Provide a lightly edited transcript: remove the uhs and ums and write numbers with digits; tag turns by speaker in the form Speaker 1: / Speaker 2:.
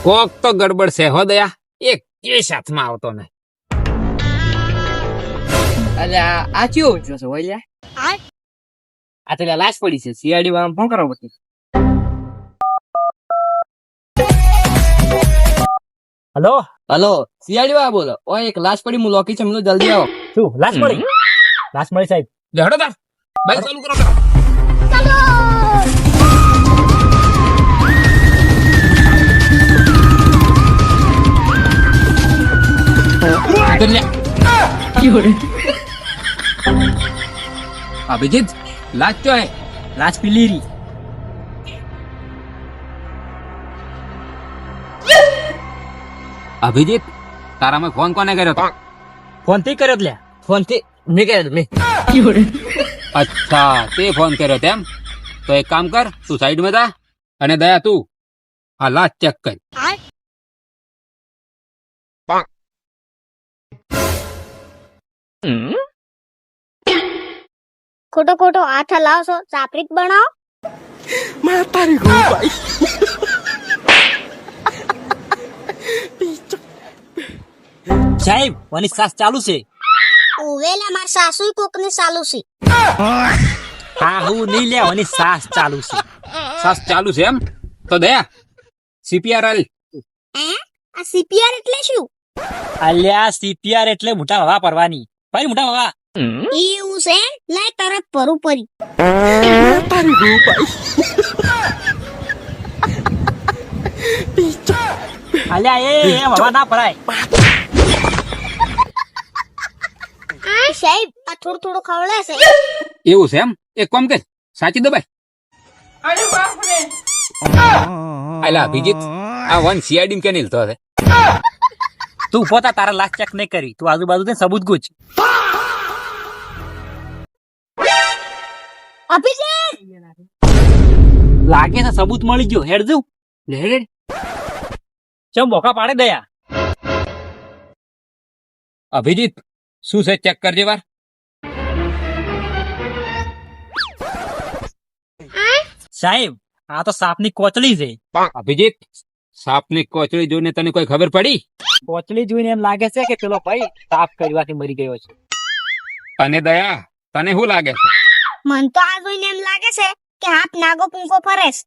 Speaker 1: કોક તો ગડબડ છે હો દયા, એક કેસ હાથમાં આવતો નહીં.
Speaker 2: અલ્યા આ ચિયો ઉઠ્યો છે ઓલ્યા? આ તો લાશ પડી છે, સીઆઈડી વાળા ફોન કરો પછી.
Speaker 3: હલો,
Speaker 2: હલો, સીઆઈડી વાળા બોલો. ઓય એક લાશ પડી, હું લોકી છે, મને જલ્દી આવો.
Speaker 3: શું લાશ મળી? લાશ મળી સાહેબ.
Speaker 1: લેડો તાર બાઈક ચાલુ કરો. અભિજીત, લાજ તો હે.
Speaker 3: લાશ પીલી રી.
Speaker 1: અભિજીત, તારામાં ફોન કોને કર્યો હતો?
Speaker 3: ફોન થી કર્યો લ્યા.
Speaker 2: ફોન થી મેં કર્યો મેં.
Speaker 1: અચ્છા, તે ફોન કર્યો તેમ? તો એક કામ કર, તું સાઈડમાં જા અને દયા તું આ લાજ ચેક કર.
Speaker 4: ખોટો ખોટો હાથ હલાવશો, ચાપરીક બનાવો.
Speaker 3: સાહેબ ઓની સાસ ચાલુ છે.
Speaker 4: ઓવેલા માર સાસુ કોકને ચાલુ છે.
Speaker 3: હા હું નહીં લે, ઓની સાસ ચાલુ છે.
Speaker 1: સાસ ચાલુ છે એમ? તો દયા સીપીઆર આલ.
Speaker 4: આ સીપીઆર એટલે શું?
Speaker 3: અલ્યા સીપીઆર એટલે મોટા હવા પરવાની. ભાઈ મોટા હવા.
Speaker 4: એવું છે? લાય તરત ભરું પરી.
Speaker 3: અલ્યા એ હવા ના ભરાય.
Speaker 4: સાહેબ આ થોડું થોડું ખવડે છે.
Speaker 1: એવું છે એમ? એક કામ કર, સાચી દબાય. અલા અભિજીત, આ વન સીઆઈડી કે નહીં તો હે?
Speaker 3: તું પોતા તારા લાશ ચેક નહીં કરી, તું આજુબાજુ ને સબૂત ગુજ.
Speaker 4: અભિજીત
Speaker 3: લાગે છે સબૂત મળી ગયો. હેડ જઉં લે. ચમ બોકા પાડે દયા.
Speaker 1: અભિજીત, શું છે ચેક કરજે વાર.
Speaker 3: સાહેબ આ તો સાપની કોચડી છે.
Speaker 1: અભિજીત, સાપની કોચડી જોઈને તને કોઈ ખબર પડી?
Speaker 3: કોચડી જોઈને એમ લાગે છે કે પેલો ભાઈ સાપ કરવાથી મરી ગયો છે.
Speaker 1: અને દયા, તને શું લાગે છે?
Speaker 4: મન તો આ જોઈને એમ લાગે છે કે હાથ નાગો પૂંકો ફરે છે.